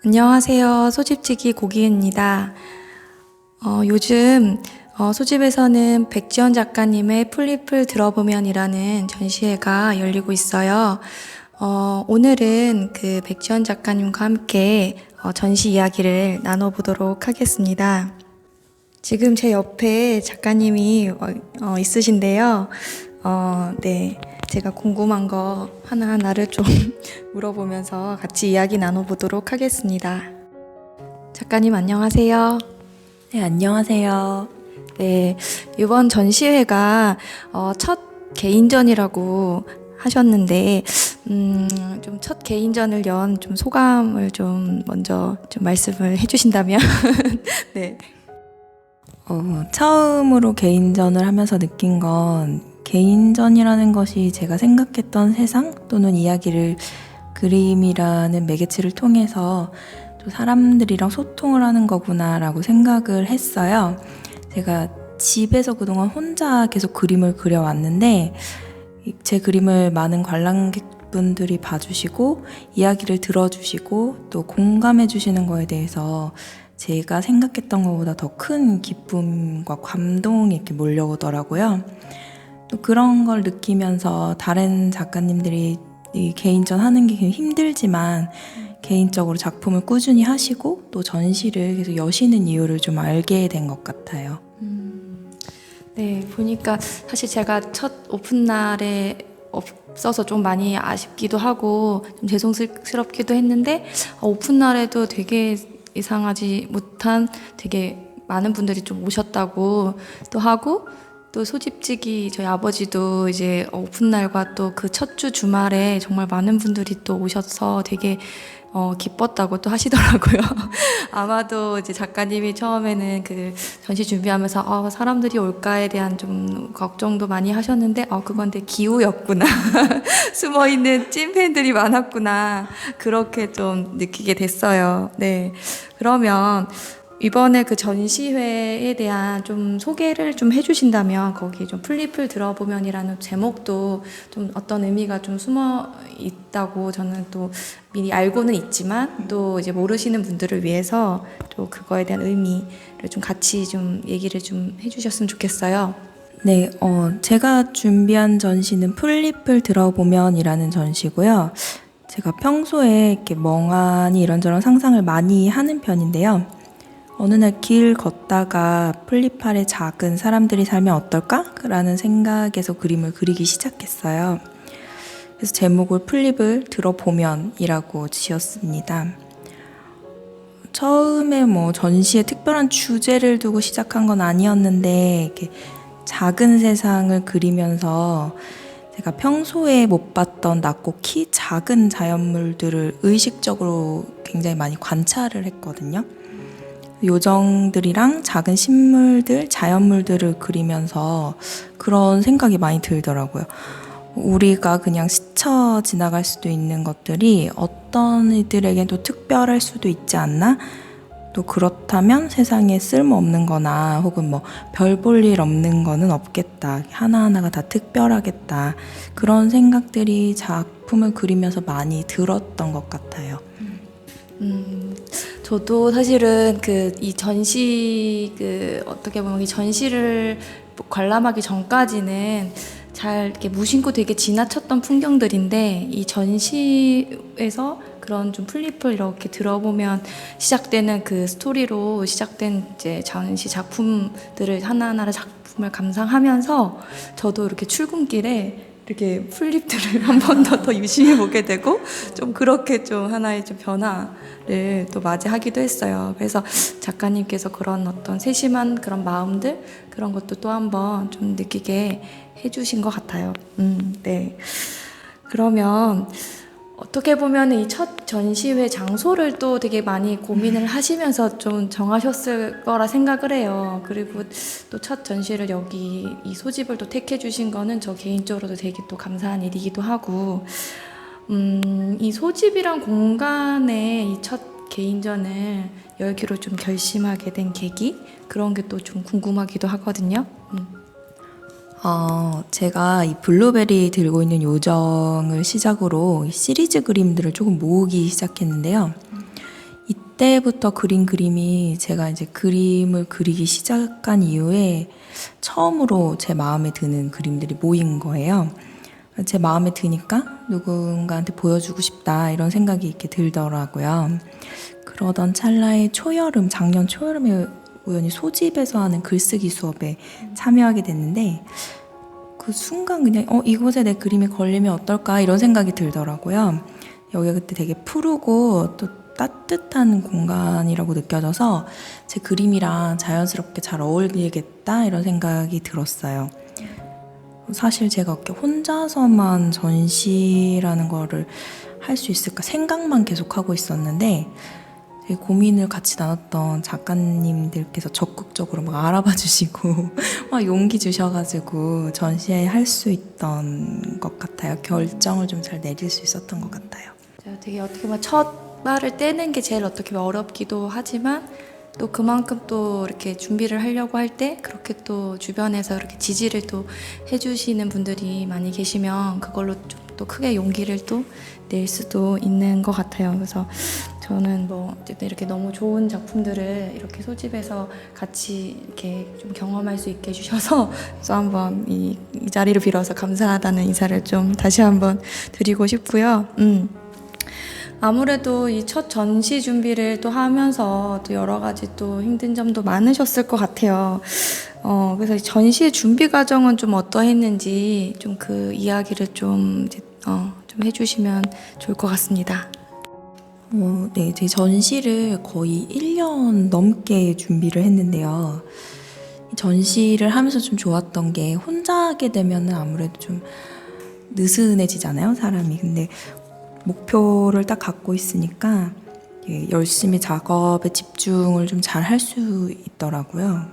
안녕하세요. 소집지기 고기입니다. 요즘 소집에서는 백지연 작가님의 풀잎을 들어보면이라는 전시회가 열리고 있어요. 오늘은 그 백지연 작가님과 함께 전시 이야기를 나눠보도록 하겠습니다. 지금 제 옆에 작가님이 있으신데요. 네. 제가 궁금한 거 하나하나를 좀 물어보면서 같이 이야기 나눠보도록 하겠습니다. 작가님 안녕하세요. 네, 안녕하세요. 네, 이번 전시회가 첫 개인전이라고 하셨는데 좀 첫 개인전을 연 좀 소감을 좀 먼저 좀 말씀을 해주신다면. 네. 처음으로 개인전을 하면서 느낀 건 개인전이라는 것이 제가 생각했던 세상 또는 이야기를 그림이라는 매개체를 통해서 또 사람들이랑 소통을 하는 거구나라고 생각을 했어요. 제가 집에서 그동안 혼자 계속 그림을 그려왔는데 제 그림을 많은 관람객분들이 봐주시고 이야기를 들어주시고 또 공감해 주시는 거에 대해서 제가 생각했던 것보다 더 큰 기쁨과 감동이 이렇게 몰려오더라고요. 또 그런 걸 느끼면서 다른 작가님들이 이 개인전 하는 게 힘들지만 개인적으로 작품을 꾸준히 하시고 또 전시를 계속 여시는 이유를 좀 알게 된 것 같아요. 네, 보니까 사실 제가 첫 오픈날에 없어서 좀 많이 아쉽기도 하고 좀 죄송스럽기도 했는데 오픈날에도 되게 예상하지 못한 되게 많은 분들이 좀 오셨다고 또 하고 또 소집지기 저희 아버지도 이제 오픈날과 또 그 첫 주 주말에 정말 많은 분들이 또 오셔서 되게 기뻤다고 또 하시더라고요. 아마도 이제 작가님이 처음에는 그 전시 준비하면서 사람들이 올까에 대한 좀 걱정도 많이 하셨는데 그건 내 기우였구나. 숨어있는 찐팬들이 많았구나. 그렇게 좀 느끼게 됐어요. 네. 그러면 이번에 그 전시회에 대한 좀 소개를 좀 해주신다면 거기 좀 풀잎을 들어보면이라는 제목도 좀 어떤 의미가 좀 숨어 있다고 저는 또 미리 알고는 있지만 또 이제 모르시는 분들을 위해서 또 그거에 대한 의미를 좀 같이 좀 얘기를 좀 해주셨으면 좋겠어요. 네, 제가 준비한 전시는 풀잎을 들어보면이라는 전시고요. 제가 평소에 이렇게 멍하니 이런저런 상상을 많이 하는 편인데요. 어느 날 길 걷다가 풀잎 아래 작은 사람들이 살면 어떨까? 라는 생각에서 그림을 그리기 시작했어요. 그래서 제목을 풀잎을 들어보면이라고 지었습니다. 처음에 전시에 특별한 주제를 두고 시작한 건 아니었는데 이렇게 작은 세상을 그리면서 제가 평소에 못 봤던 낮고 키 작은 자연물들을 의식적으로 굉장히 많이 관찰을 했거든요. 요정들이랑 작은 식물들, 자연물들을 그리면서 그런 생각이 많이 들더라고요. 우리가 그냥 스쳐 지나갈 수도 있는 것들이 어떤 이들에겐 또 특별할 수도 있지 않나? 또 그렇다면 세상에 쓸모없는 거나 혹은 별 볼 일 없는 거는 없겠다. 하나하나가 다 특별하겠다. 그런 생각들이 작품을 그리면서 많이 들었던 것 같아요. 저도 사실은 이 전시 어떻게 보면 이 전시를 관람하기 전까지는 잘 이렇게 무심코 되게 지나쳤던 풍경들인데 이 전시에서 그런 좀 풀잎을 이렇게 들어보면 시작되는 그 스토리로 시작된 이제 전시 작품들을 하나하나를 작품을 감상하면서 저도 이렇게 출근길에 이렇게 풀잎들을 한 번 더 유심히 보게 되고 좀 그렇게 좀 하나의 좀 변화를 또 맞이하기도 했어요. 그래서 작가님께서 그런 어떤 세심한 그런 마음들 그런 것도 또 한 번 좀 느끼게 해주신 것 같아요. 네. 그러면 어떻게 보면 이 첫 전시회 장소를 또 되게 많이 고민을 하시면서 좀 정하셨을 거라 생각을 해요. 그리고 또 첫 전시를 여기 이 소집을 또 택해 주신 거는 저 개인적으로도 되게 또 감사한 일이기도 하고, 이 소집이란 공간에 이 첫 개인전을 열기로 좀 결심하게 된 계기? 그런 게 또 좀 궁금하기도 하거든요. 제가 이 블루베리 들고 있는 요정을 시작으로 시리즈 그림들을 조금 모으기 시작했는데요. 이 이때부터 그린 그림이 제가 이제 그림을 그리기 시작한 이후에 처음으로 제 마음에 드는 그림들이 모인 거예요. 제 마음에 드니까 누군가한테 보여주고 싶다 이런 생각이 이렇게 들더라고요. 그러던 찰나에 작년 초여름에 우연히 소집에서 하는 글쓰기 수업에 참여하게 됐는데 그 순간 그냥 이곳에 내 그림이 걸리면 어떨까 이런 생각이 들더라고요. 여기가 그때 되게 푸르고 또 따뜻한 공간이라고 느껴져서 제 그림이랑 자연스럽게 잘 어울리겠다 이런 생각이 들었어요. 사실 제가 이렇게 혼자서만 전시라는 거를 할 수 있을까 생각만 계속 하고 있었는데 되게 고민을 같이 나눴던 작가님들께서 적극적으로 막 알아봐 주시고 막 용기 주셔가지고 전시회 할 수 있던 것 같아요. 결정을 좀 잘 내릴 수 있었던 것 같아요. 되게 어떻게 보면 첫 발을 떼는 게 제일 어떻게 보면 어렵기도 하지만 또 그만큼 또 이렇게 준비를 하려고 할 때 그렇게 또 주변에서 이렇게 지지를 또 해주시는 분들이 많이 계시면 그걸로 좀 또 크게 용기를 또 낼 수도 있는 것 같아요. 그래서 저는 뭐 어쨌든 이렇게 너무 좋은 작품들을 이렇게 소집해서 같이 이렇게 좀 경험할 수 있게 해주셔서 또 한번 이 자리를 빌어서 감사하다는 인사를 좀 다시 한번 드리고 싶고요. 아무래도 이 첫 전시 준비를 또 하면서 또 여러 가지 또 힘든 점도 많으셨을 것 같아요. 그래서 전시의 준비 과정은 좀 어떠했는지 좀 그 이야기를 좀 해주시면 좋을 것 같습니다. 네, 제 전시를 거의 1년 넘게 준비를 했는데요. 이 전시를 하면서 좀 좋았던 게 혼자 하게 되면 아무래도 좀 느슨해지잖아요, 사람이. 근데 목표를 딱 갖고 있으니까 열심히 작업에 집중을 좀 잘 할 수 있더라고요.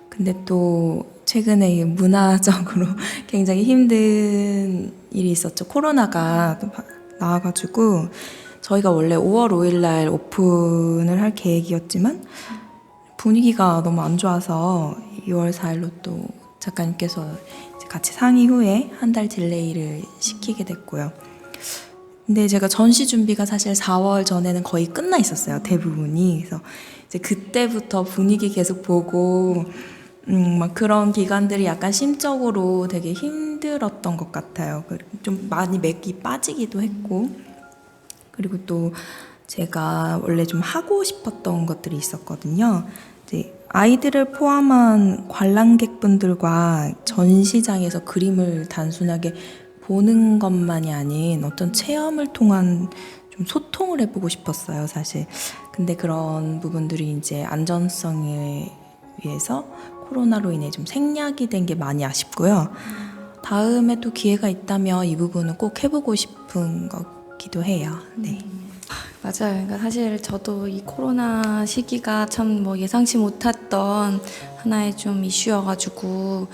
근데 또 최근에 문화적으로 굉장히 힘든 일이 있었죠. 코로나가 나와가지고 저희가 원래 5월 5일 날 오픈을 할 계획이었지만 분위기가 너무 안 좋아서 2월 4일로 또 작가님께서 이제 같이 상의 후에 한 달 딜레이를 시키게 됐고요. 근데 제가 전시 준비가 사실 4월 전에는 거의 끝나 있었어요. 대부분이. 그래서 이제 그때부터 분위기 계속 보고 막 그런 기간들이 약간 심적으로 되게 힘들었던 것 같아요. 좀 많이 맥이 빠지기도 했고, 그리고 또 제가 원래 좀 하고 싶었던 것들이 있었거든요. 이제 아이들을 포함한 관람객분들과 전시장에서 그림을 단순하게 보는 것만이 아닌 어떤 체험을 통한 좀 소통을 해보고 싶었어요, 사실. 근데 그런 부분들이 이제 안전성에 위해서 코로나로 인해 좀 생략이 된 게 많이 아쉽고요. 다음에 또 기회가 있다면 이 부분은 꼭 해보고 싶은 거기도 해요. 네. 맞아요. 그러니까 사실 저도 이 코로나 시기가 참 뭐 예상치 못했던 하나의 좀 이슈여가지고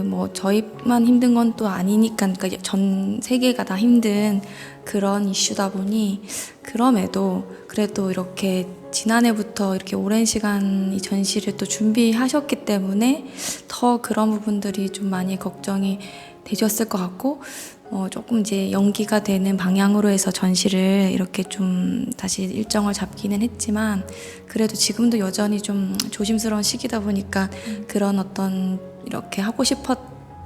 뭐 저희만 힘든 건 또 아니니까 그러니까 전 세계가 다 힘든 그런 이슈다 보니 그럼에도 그래도 이렇게 지난해부터 이렇게 오랜 시간 이 전시를 또 준비하셨기 때문에 더 그런 부분들이 좀 많이 걱정이 되셨을 것 같고 조금 이제 연기가 되는 방향으로 해서 전시를 이렇게 좀 다시 일정을 잡기는 했지만 그래도 지금도 여전히 좀 조심스러운 시기다 보니까 그런 어떤 이렇게 하고 싶었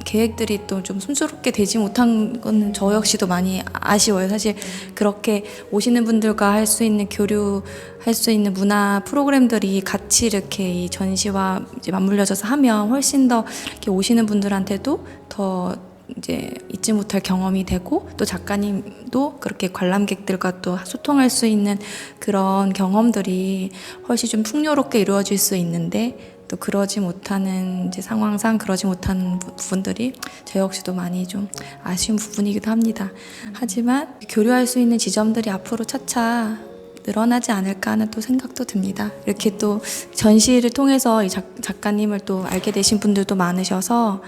계획들이 또 좀 순조롭게 되지 못한 건 저 역시도 많이 아쉬워요. 사실 그렇게 오시는 분들과 할 수 있는 교류할 수 있는 문화 프로그램들이 같이 이렇게 이 전시와 이제 맞물려져서 하면 훨씬 더 이렇게 오시는 분들한테도 더 이제 잊지 못할 경험이 되고 또 작가님도 그렇게 관람객들과 또 소통할 수 있는 그런 경험들이 훨씬 좀 풍요롭게 이루어질 수 있는데 또 그러지 못하는 이제 상황상 그러지 못한 부분들이 저 역시도 많이 좀 아쉬운 부분이기도 합니다. 하지만 교류할 수 있는 지점들이 앞으로 차차 늘어나지 않을까 하는 또 생각도 듭니다. 이렇게 또 전시를 통해서 이 작가님을 또 알게 되신 분들도 많으셔서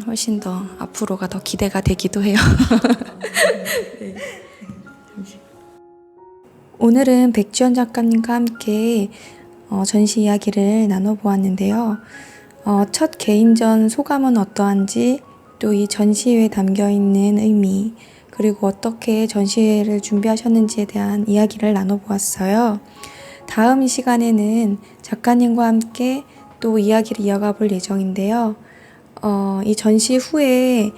훨씬 더 앞으로가 더 기대가 되기도 해요. 네. 오늘은 백지연 작가님과 함께 전시 이야기를 나눠보았는데요. 첫 개인전 소감은 어떠한지, 또 이 전시회에 담겨있는 의미, 그리고 어떻게 전시회를 준비하셨는지에 대한 이야기를 나눠보았어요. 다음 이 시간에는 작가님과 함께 또 이야기를 이어가 볼 예정인데요. 이 전시 후에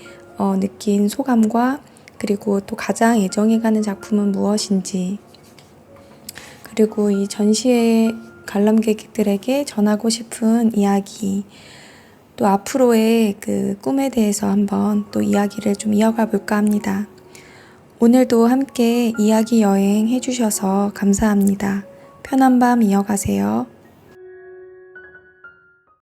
느낀 소감과 그리고 또 가장 애정이 가는 작품은 무엇인지, 그리고 이 전시회 관람객들에게 전하고 싶은 이야기, 또 앞으로의 그 꿈에 대해서 한번 또 이야기를 좀 이어가 볼까 합니다. 오늘도 함께 이야기 여행 해주셔서 감사합니다. 편한 밤 이어가세요.